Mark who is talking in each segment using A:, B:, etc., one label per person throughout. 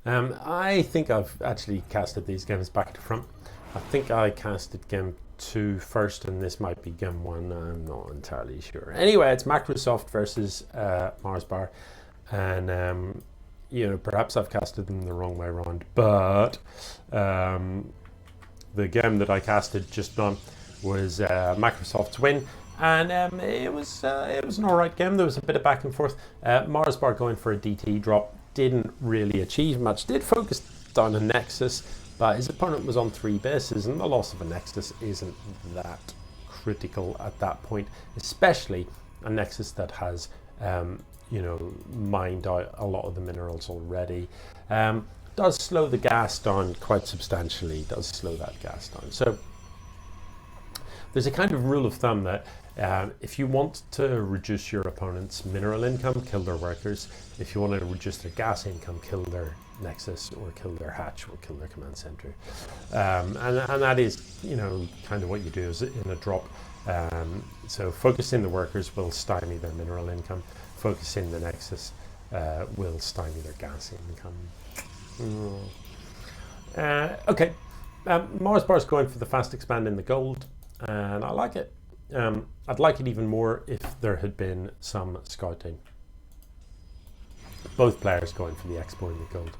A: I think I've actually casted these games back to front. I think I casted game 2 first, and this might be game 1. I'm not entirely sure. Anyway, it's Macrosoft versus MarsBar, and perhaps I've casted them the wrong way around, but the game that I casted just now was Macrosoft's win. And it was an alright game. There was a bit of back and forth. MarsBar going for a DT drop didn't really achieve much. Did focus down a Nexus, but his opponent was on 3 bases, and the loss of a Nexus isn't that critical at that point, especially a Nexus that has mined out a lot of the minerals already. Does slow the gas down quite substantially. Does slow that gas down. So there's a kind of rule of thumb that if you want to reduce your opponent's mineral income, kill their workers. If you want to reduce their gas income, kill their Nexus, or kill their hatch, or kill their command center. And that is, kind of what you do is in a drop. So focusing the workers will stymie their mineral income. Focusing the Nexus will stymie their gas income. Okay, MarsBar's going for the fast expand in the gold, and I like it. I'd like it even more if there had been some scouting. Both players going for the expo in the gold.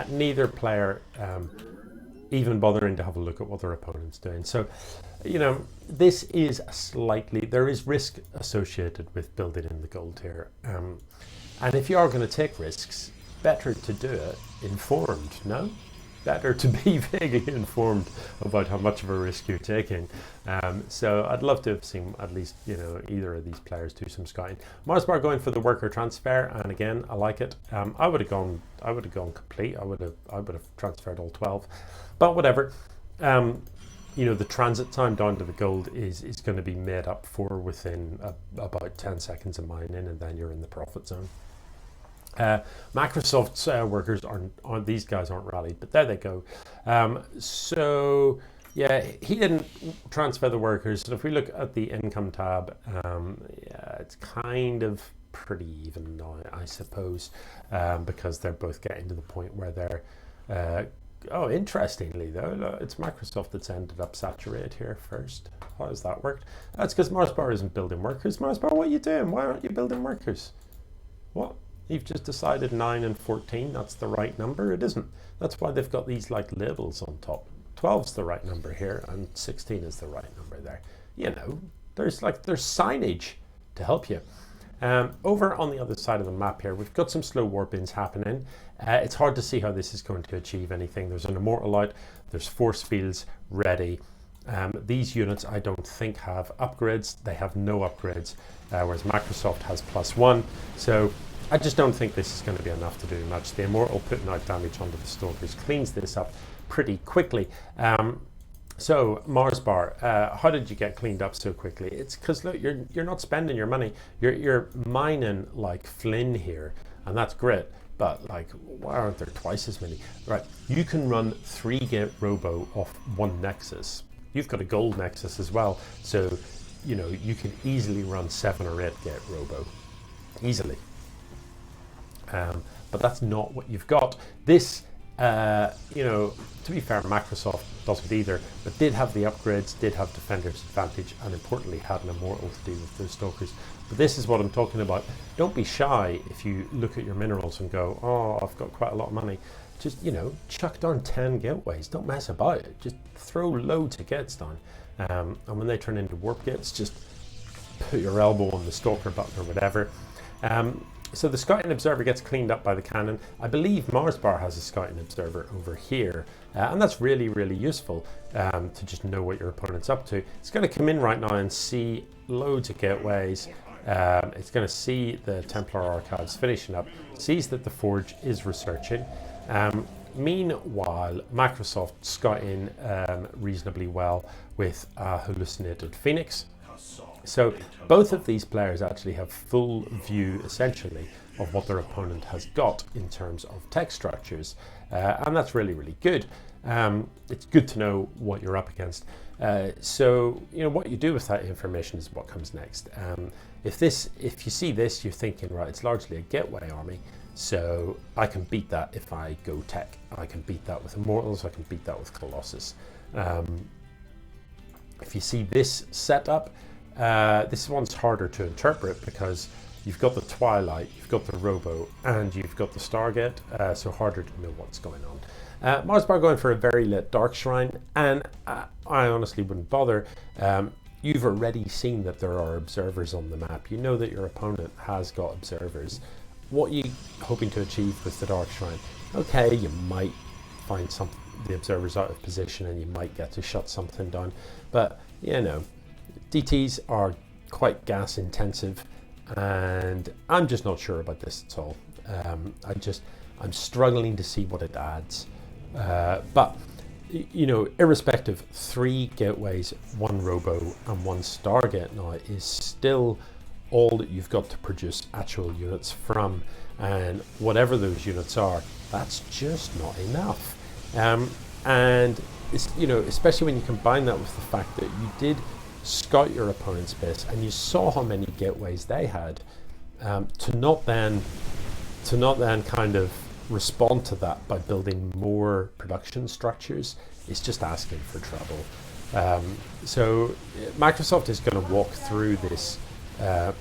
A: Neither player even bothering to have a look at what their opponent's doing. So, this is there is risk associated with building in the gold here. And if you are going to take risks, better to do it informed, no? Better to be vaguely informed about how much of a risk you're taking. So I'd love to have seen at least either of these players do some scouting. MarsBar going for the worker transfer, and again I like it. I would have gone complete. I would have transferred all 12, but whatever. The transit time down to the gold is going to be made up for within about 10 seconds of mining, and then you're in the profit zone. Macrosoft's workers aren't these guys aren't rallied, but there they go. So yeah, he didn't transfer the workers. So if we look at the income tab, it's kind of pretty even now, I suppose, because they're both getting to the point where they're interestingly though, it's Microsoft that's ended up saturated here first. How has that worked? That's because MarsBar isn't building workers. MarsBar, what are you doing? Why aren't you building workers? What? You've just decided 9 and 14, that's the right number? It isn't. That's why they've got these labels on top. 12's the right number here, and 16 is the right number there. There's signage to help you. Over on the other side of the map here, we've got some slow warp-ins happening. It's hard to see how this is going to achieve anything. There's an immortal out, there's force fields ready. These units I don't think have upgrades. They have no upgrades, whereas Microsoft has +1. So I just don't think this is going to be enough to do much. The immortal putting out damage onto the stalkers cleans this up pretty quickly. So MarsBar, how did you get cleaned up so quickly? It's because look, you're not spending your money. You're mining like Flynn here, and that's great. But why aren't there twice as many? Right, you can run 3 gate robo off 1 Nexus. You've got a gold Nexus as well, so you can easily run 7 or 8 gate robo, easily. But that's not what you've got. This, to be fair, Macrosoft doesn't either, but did have the upgrades, did have Defender's Advantage, and importantly had an immortal to deal with those stalkers. But this is what I'm talking about. Don't be shy if you look at your minerals and go, oh, I've got quite a lot of money. Just, chuck down 10 gateways. Don't mess about it. Just throw loads of gates down. And when they turn into warp gates, just put your elbow on the stalker button or whatever. So the scouting observer gets cleaned up by the cannon. I believe MarsBar has a scouting observer over here, and that's really, really useful to just know what your opponent's up to. It's going to come in right now and see loads of gateways. It's going to see the Templar archives finishing up, sees that the Forge is researching. Meanwhile, Microsoft scouting reasonably well with a hallucinated Phoenix. So both of these players actually have full view, essentially, of what their opponent has got in terms of tech structures, and that's really, really good. It's good to know what you're up against. So what you do with that information is what comes next. If you see this, you're thinking, right, it's largely a gateway army. So I can beat that if I go tech. I can beat that with Immortals, I can beat that with Colossus. If you see this setup, this one's harder to interpret because you've got the Twilight, you've got the Robo, and you've got the Stargate, so harder to know what's going on. MarsBar going for a very lit Dark Shrine, and I honestly wouldn't bother. You've already seen that there are observers on the map. You know that your opponent has got observers. What are you hoping to achieve with the Dark Shrine? Okay, you might find the observers out of position and you might get to shut something down, but you know, DTs are quite gas intensive, and I'm just not sure about this at all. I'm struggling to see what it adds, but you know, irrespective, 3 gateways, 1 Robo and 1 Stargate now is still all that you've got to produce actual units from, and whatever those units are, that's just not enough. And it's, you know, especially when you combine that with the fact that you did scout your opponent's base and you saw how many gateways they had, to not then kind of respond to that by building more production structures is just asking for trouble. So Microsoft is going to walk through this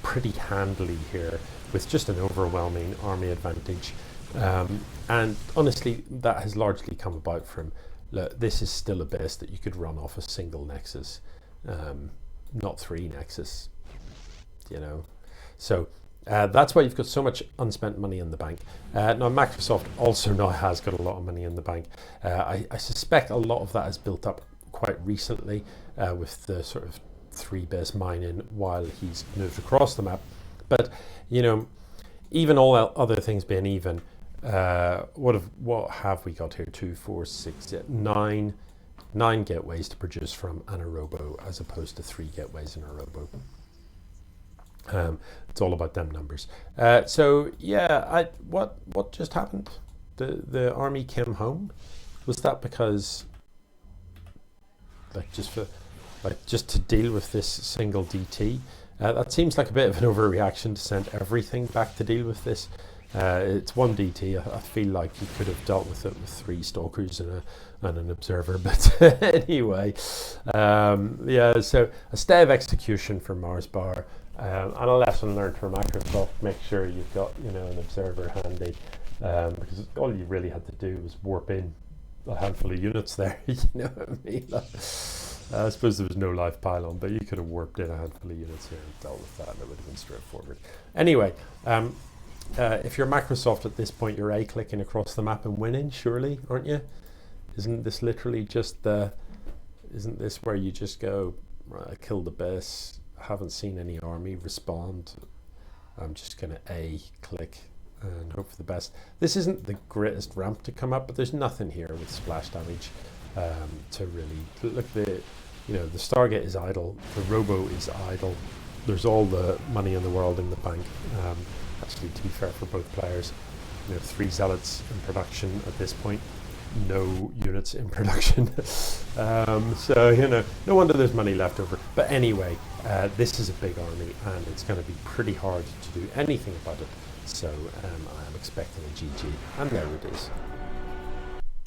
A: pretty handily here with just an overwhelming army advantage, and honestly that has largely come about from, look, this is still a base that you could run off a single Nexus, not 3 Nexus, you know. So that's why you've got so much unspent money in the bank. Now Microsoft also now has got a lot of money in the bank. I suspect a lot of that has built up quite recently with the sort of 3 base mining while he's moved across the map. But you know, even all other things being even, what have we got here? 2, 4, 6, 9 gateways to produce from and a Robo, as opposed to 3 gateways and a Robo. It's all about them numbers. So yeah, what just happened? The army came home. Was that because just to deal with this single DT? That seems like a bit of an overreaction to send everything back to deal with this. It's 1 DT. I feel like you could have dealt with it with 3 stalkers and an observer, but anyway, yeah. So a stay of execution for MarsBar. And a lesson learned for Macrosoft: make sure you've got, you know, an observer handy, because all you really had to do was warp in a handful of units there. You know what I mean? I suppose there was no live pylon, but you could have warped in a handful of units here and dealt with that, and it would have been straightforward. Anyway, if you're Microsoft at this point, you're A-clicking across the map and winning, surely, aren't you? Isn't this literally just isn't this where you just go, right, kill the base, haven't seen any army, respond, I'm just going to A-click and hope for the best. This isn't the greatest ramp to come up, but there's nothing here with splash damage to really look. The Stargate is idle, the Robo is idle, there's all the money in the world in the bank. Actually, to be fair for both players, you know, 3 Zealots in production at this point, no units in production. So, you know, no wonder there's money left over. But anyway, this is a big army and it's going to be pretty hard to do anything about it. So I am expecting a GG, and there it is.